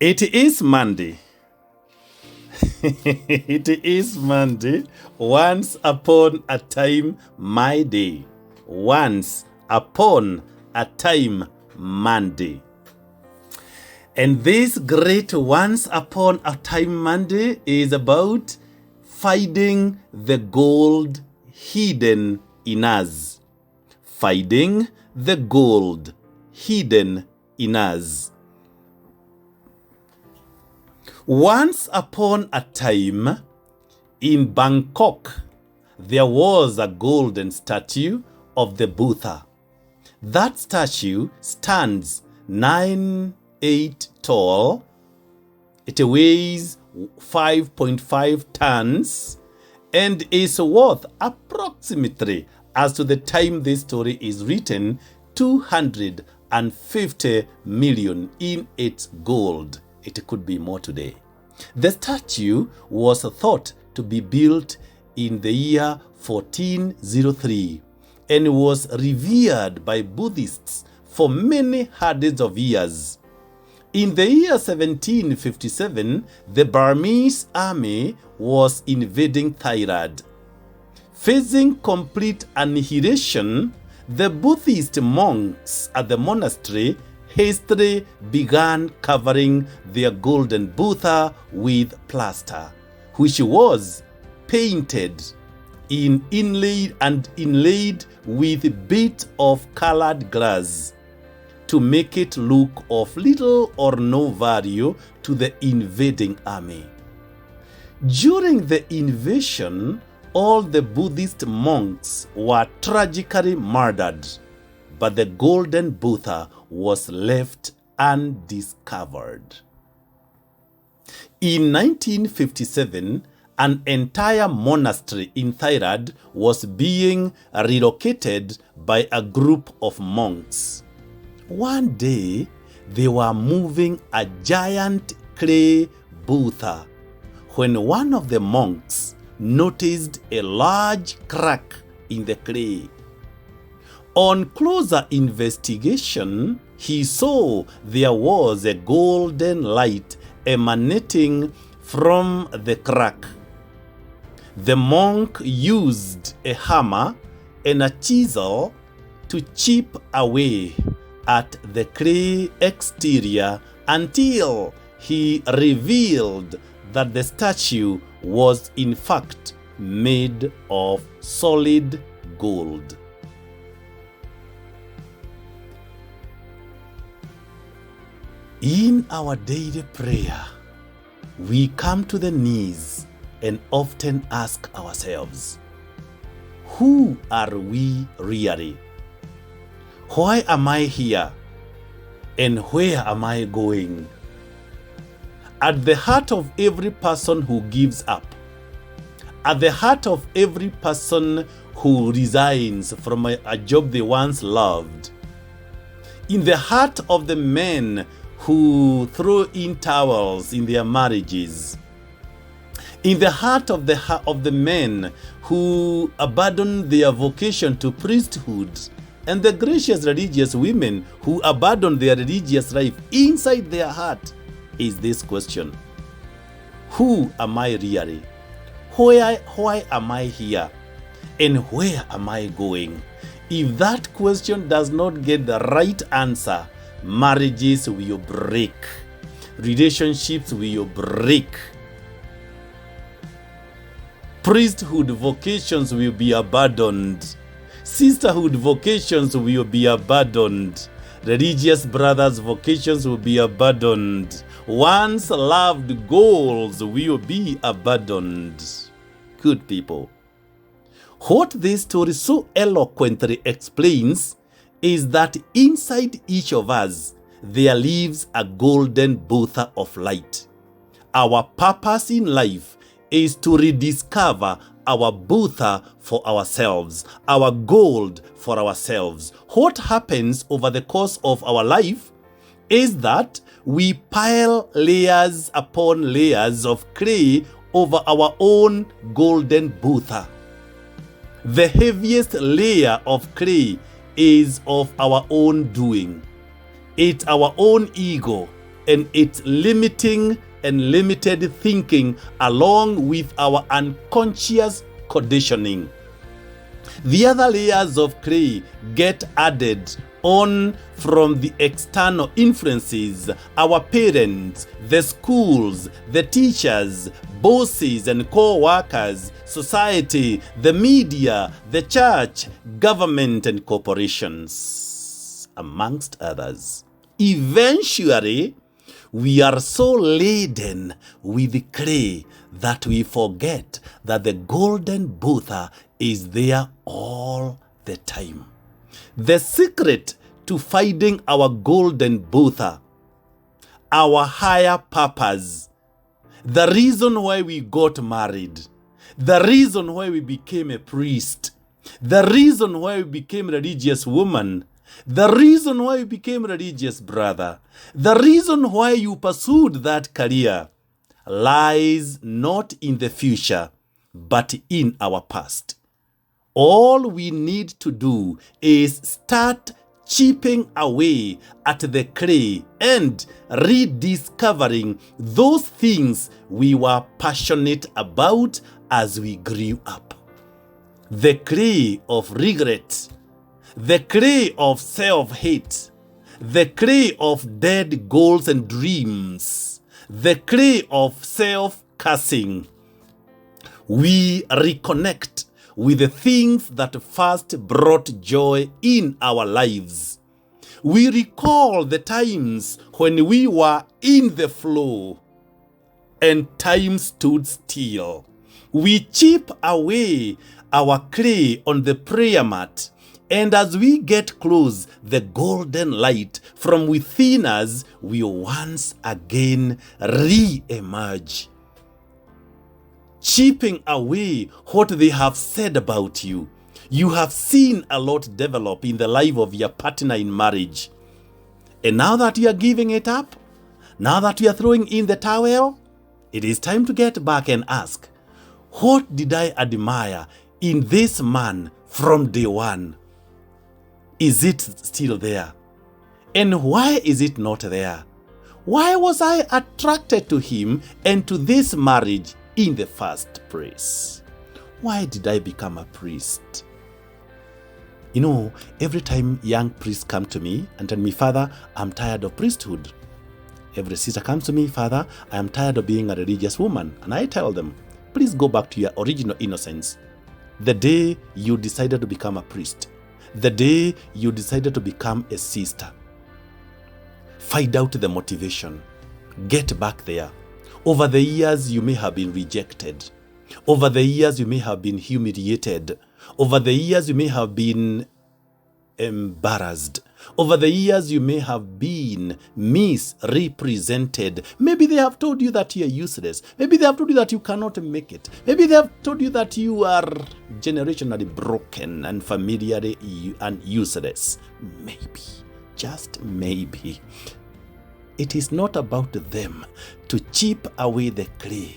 It is Monday. It is Monday. Once upon a time, my day. Once upon a time, Monday. And this great once upon a time Monday is about finding the gold hidden in us. Finding the gold hidden in us. Once upon a time, in Bangkok, there was a golden statue of the Buddha. That statue stands 9'8" tall. It weighs 5.5 tons and is worth approximately, as to the time this story is written, 250 million in its gold. It could be more today. The statue was thought to be built in the year 1403 and was revered by Buddhists for many hundreds of years. In the year 1757, the Burmese army was invading Thailand. Facing complete annihilation, the Buddhist monks at the monastery hastily began covering their golden Buddha with plaster, which was painted inlaid with bits of colored glass to make it look of little or no value to the invading army. During the invasion, all the Buddhist monks were tragically murdered, but the golden Buddha was left undiscovered. In 1957, an entire monastery in Thailand was being relocated by a group of monks. One day, they were moving a giant clay Buddha when one of the monks noticed a large crack in the clay. On closer investigation, he saw there was a golden light emanating from the crack. The monk used a hammer and a chisel to chip away at the clay exterior until he revealed that the statue was in fact made of solid gold. In our daily prayer, we come to the knees and often ask ourselves, who are we really? Why am I here? And where am I going? At the heart of every person who gives up, at the heart of every person who resigns from a job they once loved, in the heart of the men who throw in towels in their marriages, in the heart of the men who abandon their vocation to priesthood, and the gracious religious women who abandon their religious life, inside their heart is this question: who am I really? Why am I here? And where am I going? If that question does not get the right answer, marriages will break, relationships will break, priesthood vocations will be abandoned, sisterhood vocations will be abandoned, religious brothers' vocations will be abandoned, once loved goals will be abandoned. Good people, what this story so eloquently explains is that inside each of us there lives a golden Buddha of light. Our purpose in life is to rediscover our Buddha for ourselves, our gold for ourselves. What happens over the course of our life is that we pile layers upon layers of clay over our own golden Buddha. The heaviest layer of clay is of our own doing. It's our own ego. and its limiting and limited thinking, along with our unconscious conditioning. The other layers of clay get added on from the external influences: our parents, the schools, the teachers, bosses and co-workers, society, the media, the church, government and corporations, amongst others. Eventually, we are so laden with clay that we forget that the golden Buddha is there all the time. The secret to finding our golden Buddha, our higher purpose, the reason why we got married, the reason why we became a priest, the reason why we became a religious woman, the reason why you became a religious brother, the reason why you pursued that career lies not in the future, but in our past. All we need to do is start chipping away at the clay and rediscovering those things we were passionate about as we grew up. The clay of regret, the clay of self-hate, the clay of dead goals and dreams, the clay of self-cursing. We reconnect with the things that first brought joy in our lives. We recall the times when we were in the flow and time stood still. We chip away our clay on the prayer mat, and as we get close, the golden light from within us will once again re-emerge, chipping away what they have said about you. You have seen a lot develop in the life of your partner in marriage. And now that you are giving it up, now that you are throwing in the towel, it is time to get back and ask, what did I admire in this man from day one? Is it still there? And why is it not there? Why was I attracted to him and to this marriage in the first place? Why did I become a priest? You know, every time young priests come to me and tell me, Father, I'm tired of priesthood. Every sister comes to me, Father, I am tired of being a religious woman. And I tell them, please go back to your original innocence. The day you decided to become a priest, the day you decided to become a sister, find out the motivation. Get back there. Over the years, you may have been rejected. Over the years, you may have been humiliated. Over the years, you may have been embarrassed. Over the years, you may have been misrepresented. Maybe they have told you that you are useless. Maybe they have told you that you cannot make it. Maybe they have told you that you are generationally broken and familiarly and useless. Maybe, just maybe. It is not about them to chip away the clay.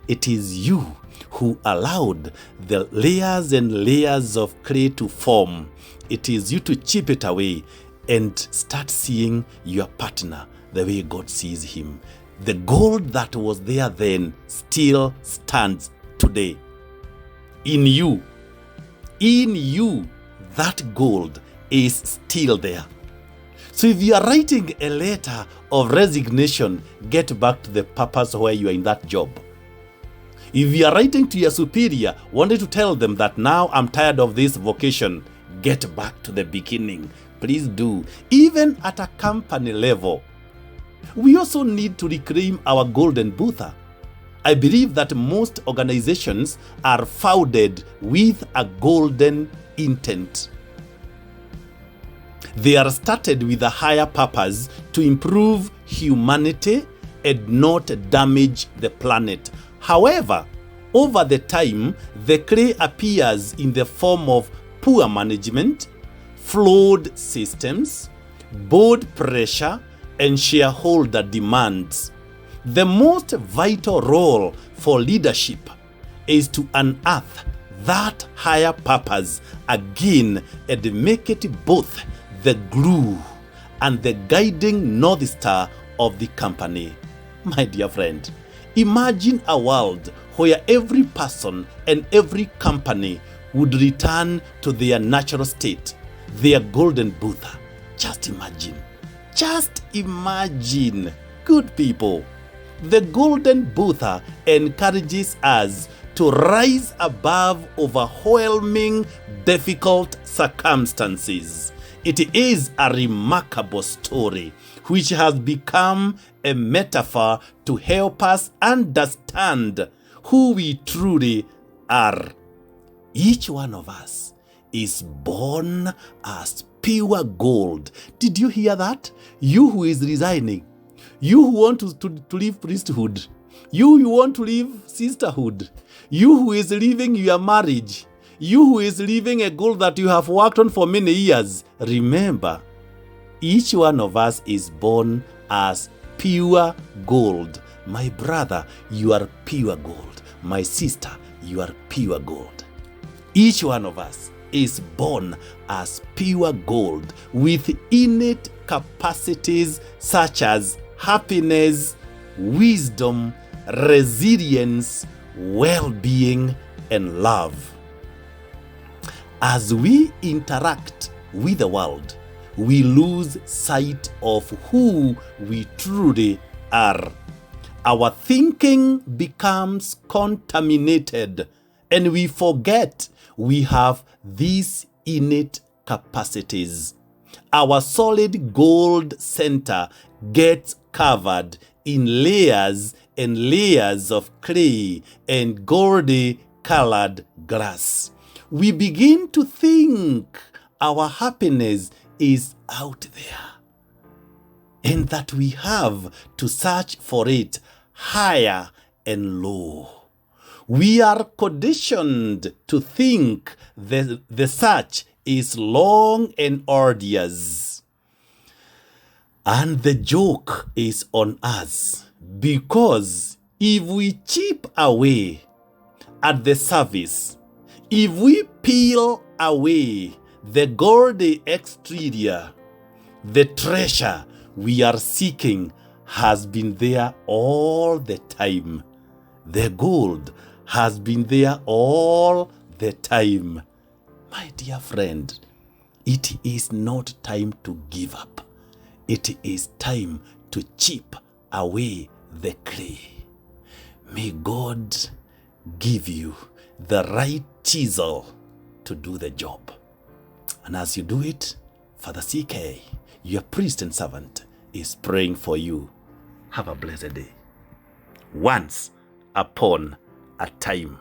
It is you who allowed the layers and layers of clay to form. It is you to chip it away and start seeing your partner the way God sees him. The gold that was there then still stands today. In you, that gold is still there. So if you are writing a letter of resignation, get back to the purpose where you are in that job. If you are writing to your superior, wanting to tell them that now I'm tired of this vocation, get back to the beginning. Please do. Even at a company level, we also need to reclaim our golden Buddha. I believe that most organizations are founded with a golden intent. They are started with a higher purpose to improve humanity and not damage the planet. However, over the time, the clay appears in the form of poor management, flawed systems, board pressure, and shareholder demands. The most vital role for leadership is to unearth that higher purpose again and make it both the glue and the guiding north star of the company. My dear friend, imagine a world where every person and every company would return to their natural state, their golden Buddha. Just imagine. Just imagine. Good people. The golden Buddha encourages us to rise above overwhelming, difficult circumstances. It is a remarkable story which has become a metaphor to help us understand who we truly are. Each one of us is born as pure gold. Did you hear that? You who is resigning, you who want to leave priesthood, you who want to leave sisterhood, you who is leaving your marriage, you who is leaving a goal that you have worked on for many years, remember, each one of us is born as pure gold. My brother, you are pure gold. My sister, you are pure gold. Each one of us is born as pure gold with innate capacities such as happiness, wisdom, resilience, well-being, and love. As we interact with the world, we lose sight of who we truly are. Our thinking becomes contaminated, and we forget we have these innate capacities. Our solid gold center gets covered in layers and layers of clay and goldy colored glass. We begin to think our happiness is out there and that we have to search for it higher and low. We are conditioned to think the search is long and arduous. And the joke is on us, because if we chip away at the surface, if we peel away the goldy exterior, the treasure we are seeking has been there all the time. The gold has been there all the time. My dear friend, it is not time to give up. It is time to chip away the clay. May God give you the right chisel to do the job. And as you do it, Father CK, your priest and servant, is praying for you. Have a blessed day. Once upon a time.